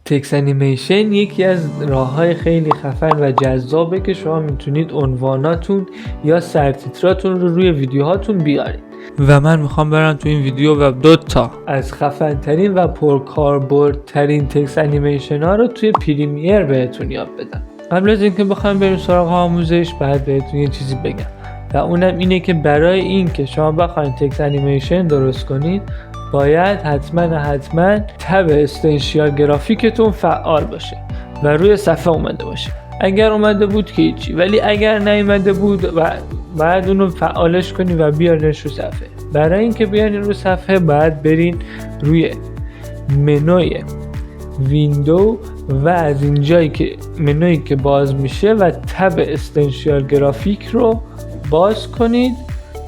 تکست انیمیشن یکی از راه‌های خیلی خفن و جذابه که شما میتونید عنواناتون یا سرتیتراتون رو روی ویدیوهاتون بیارید و من میخوام برم تو این ویدیو و 2 تا از خفن ترین و پرکاربردترین تکست انیمیشن ها رو توی پریمیر بهتون یاد بدم. قبل از اینکه بخوایم بریم سراغ آموزش باید بهتون یه چیزی بگم و اونم اینه که برای این که شما بخواید تکست انیمیشن درست کنید باید حتما تب استنشیال گرافیکتون فعال باشه و روی صفحه اومده باشه. اگر اومده بود که هیچی، ولی اگر نیومده بود و بعد اونو فعالش کنید و بیارینش رو صفحه. برای اینکه بیارین رو صفحه باید برین روی منوی ویندو و از اینجایی که منویی که باز میشه و تب استنشیال گرافیک رو باز کنید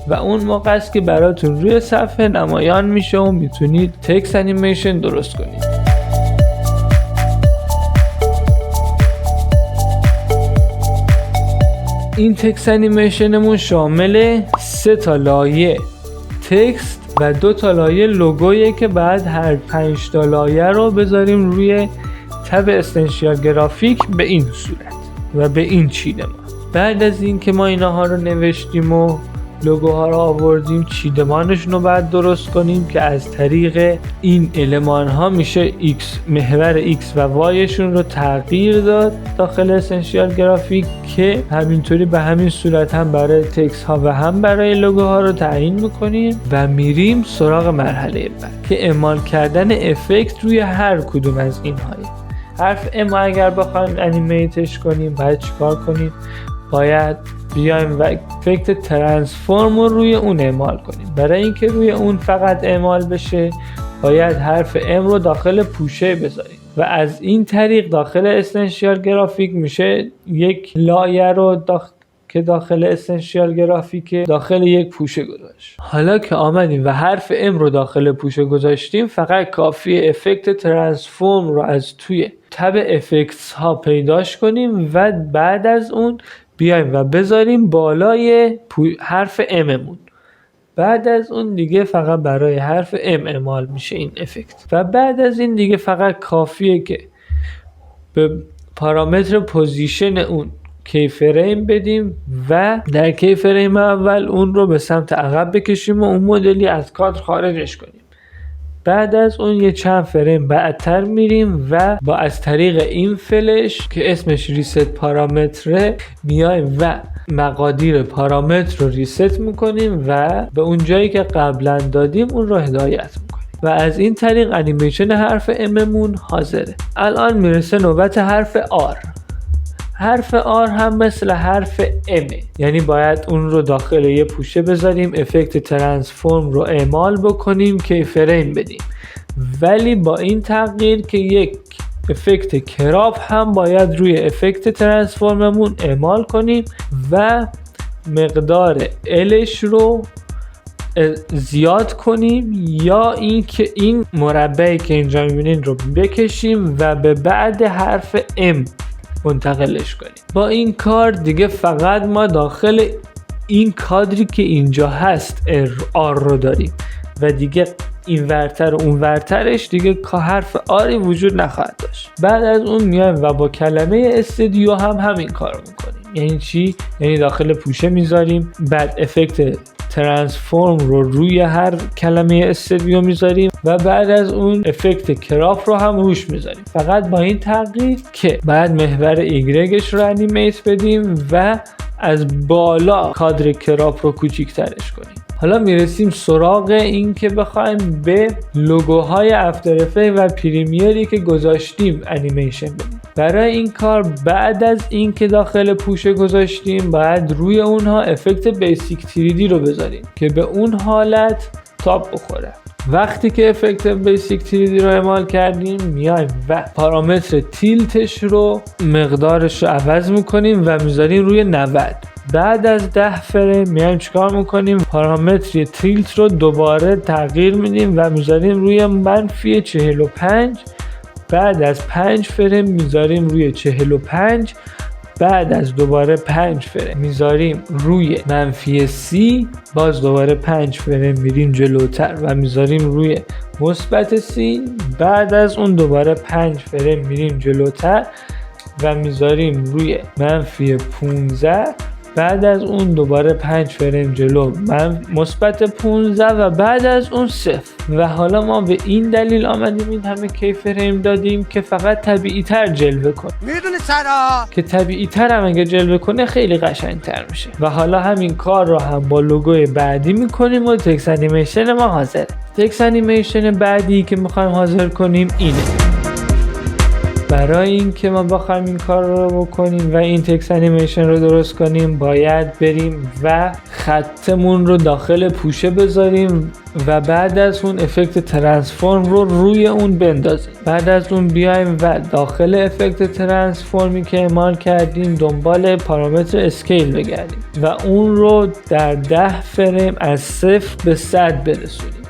و اون موقع است که براتون روی صفحه نمایان میشه و میتونید تکست انیمیشن درست کنید. این تکست انیمیشنمون شامل 3 تا لایه تکست و 2 تا لایه لوگویه که بعد هر 5 تا لایه رو بذاریم روی تب استنشیال گرافیک به این صورت و به این چیدمان. بعد از این که ما اینها رو نوشتیم و لوگوها رو آوردیم، چیدمانشون رو باید درست کنیم که از طریق این المان ها میشه محور X و Y شون رو تغییر داد داخل اسنشیال گرافیک که همینطوری به همین صورت هم برای تکست ها و هم برای لوگوها رو تعیین میکنیم و میریم سراغ مرحله بعد که اعمال کردن افکت روی هر کدوم از این های حرف M اگر بخوایم انیمیتش کنیم باید چیکار کنیم؟ باید بیایم و افکت ترانسفورم رو روی اون اعمال کنیم. برای اینکه روی اون فقط اعمال بشه باید حرف M رو داخل پوشه بذاریم و از این طریق داخل اسنشیال گرافیک میشه یک لایه رو که داخل اسنشیال گرافیک داخل یک پوشه گذاشت. حالا که آمدیم و حرف M رو داخل پوشه گذاشتیم فقط کافیه افکت ترانسفورم رو از توی تب افکتس ها پیداش کنیم و بعد از اون بیایم و بذاریم بالای حرف M'مون. بعد از اون دیگه فقط برای حرف M اعمال میشه این افکت و بعد از این دیگه فقط کافیه که به پارامتر پوزیشن اون کی فریم بدیم و در کی فریم اول اون رو به سمت عقب بکشیم و اون مدلی از کادر خارجش کنیم. بعد از اون یه چند فریم بعدتر میریم و با از طریق این فلش که اسمش ریست پارامتره میایم و مقادیر پارامتر رو ریست میکنیم و به اون جایی که قبلا دادیم اون رو هدایت میکنیم و از این طریق انیمیشن حرف M'مون حاضره. الان میرسه نوبت حرف R. حرف R هم مثل حرف M، یعنی باید اون رو داخل یه پوشه بذاریم، افکت ترانسفورم رو اعمال بکنیم، کی فریم بدیم، ولی با این تغییر که یک افکت کراپ هم باید روی افکت ترانسفورممون اعمال کنیم و مقدار Lش رو زیاد کنیم یا این که این مربعی که اینجا میبینین رو بکشیم و به بعد حرف M منتقلش کنیم. با این کار دیگه فقط ما داخل این کادری که اینجا هست R رو داریم و دیگه این ورتر و اون ورترش دیگه حرف آری وجود نخواهد داشت. بعد از اون میایم و با کلمه استودیو هم همین کار میکنیم. یعنی چی؟ یعنی داخل پوشه میذاریم، بعد افکت ترانسفورم رو روی هر کلمه استودیو میذاریم و بعد از اون افکت کراپ رو هم روش میذاریم، فقط با این تغییر که بعد محور ایگرگش رو انیمیت بدیم و از بالا کادر کراپ رو کوچیک‌ترش کنیم. حالا میرسیم سراغ این که بخوایم به لوگوهای افتر افکت و پریمیری که گذاشتیم انیمیشن بدیم. برای این کار بعد از این که داخل پوشه گذاشتیم باید روی اونها افکت بیسیک 3D رو بذاریم که به اون حالت تاب بخوره. وقتی که افکت بیسیک 3D رو اعمال کردیم میایم و پارامتر تیلتش رو مقدارش رو عوض میکنیم و میذاریم روی 90. بعد از 10 فریم میایم چیکار میکنیم؟ پارامتر تیلت رو دوباره تغییر میدیم و میذاریم روی منفی 45. بعد از 5 فریم میذاریم روی 45. بعد از دوباره 5 فریم میذاریم روی منفی 30. باز دوباره 5 فریم میریم جلوتر و میذاریم روی مثبت 30. بعد از اون دوباره 5 فریم میریم جلوتر و میذاریم روی منفی 15. بعد از اون دوباره 5 فریم جلو مثبت 15 و بعد از اون 0. و حالا ما به این دلیل آمدیم این همه کی فریم دادیم که فقط طبیعی تر جلوه کنه. میدونی چرا؟ که طبیعی تر هم اگه جلوه کنه خیلی قشنگ تر میشه. و حالا همین کار رو هم با لوگوی بعدی میکنیم و تکست انیمیشن ما حاضره. تکست انیمیشن بعدی که میخوایم حاضر کنیم اینه. برای اینکه ما بخوایم این کار رو بکنیم و این تکست انیمیشن رو درست کنیم باید بریم و خطمون رو داخل پوشه بذاریم و بعد از اون افکت ترانسفورم رو روی اون بندازیم. بعد از اون بیایم و داخل افکت ترانسفورمی که اعمال کردیم دنبال پارامتر اسکیل بگردیم و اون رو در 10 فریم از 0 به 100 برسونیم.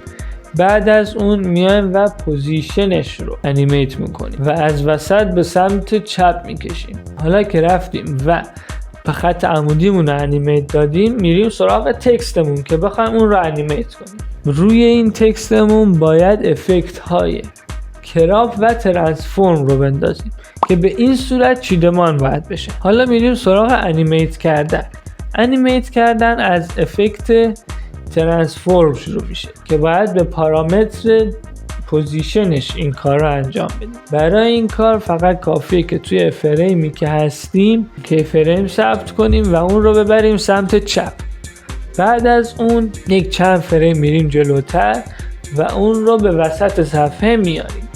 بعد از اون میایم و پوزیشنش رو انیمیت میکنیم و از وسط به سمت چپ میکشیم. حالا که رفتیم و به خط عمودیمون رو انیمیت دادیم میریم سراغ تکستمون که بخوایم اون رو انیمیت کنیم. روی این تکستمون باید افکت های کراپ و ترانسفورم رو بندازیم که به این صورت چیدمان باید بشه. حالا میریم سراغ انیمیت کردن. انیمیت کردن از افکت ترانسفورم شروع میشه که باید به پارامتر پوزیشنش این کار رو انجام بدیم. برای این کار فقط کافیه که توی فریمی که هستیم که فریم ثبت کنیم و اون رو ببریم سمت چپ. بعد از اون یک چند فریم میریم جلوتر و اون رو به وسط صفحه میاریم.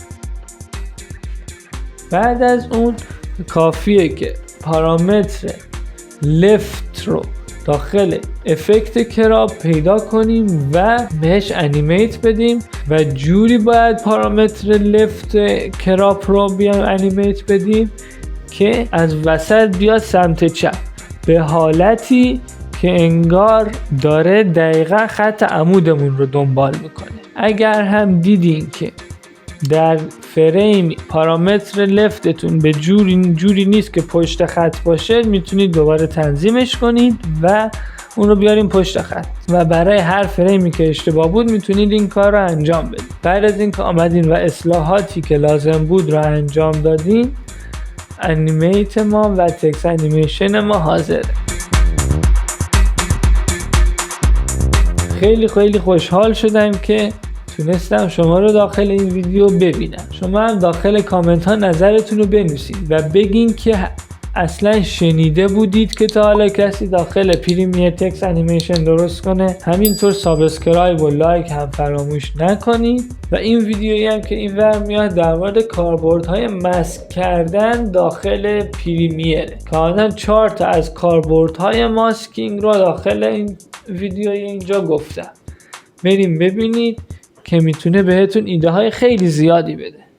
بعد از اون کافیه که پارامتر لفت رو داخل افکت کراپ پیدا کنیم و بهش انیمیت بدیم و جوری باید پارامتر لفت کراپ رو بیایم انیمیت بدیم که از وسط بیاد سمت چپ به حالتی که انگار داره دقیقا خط عمودمون رو دنبال میکنه. اگر هم دیدین که در فریم پارامتر لفتتون به جوری نیست که پشت خط باشه میتونید دوباره تنظیمش کنید و اون رو بیاریم پشت خط و برای هر فریمی که اشتباه بود میتونید این کار رو انجام بدید. بعد از اینکه آمدین و اصلاحاتی که لازم بود رو انجام دادین انیمیت ما و تکست انیمیشن ما حاضره. خیلی خوشحال شدم که تونستم شما رو داخل این ویدیو ببینم. شما هم داخل کامنت ها نظرتون رو بنویسید و بگین که اصلا شنیده بودید که تا حالا کسی داخل پریمیر تکست انیمیشن درست کنه. همینطور سابسکرایب و لایک هم فراموش نکنید و این ویدیویی هم که این ور میاد در مورد کاربردهای ماسک کردن داخل پریمیره که آدم 4 تا از کاربردهای ماسکینگ رو داخل این ویدیوی اینجا گفتم. بریم ببینید که میتونه بهتون ایده های خیلی زیادی بده.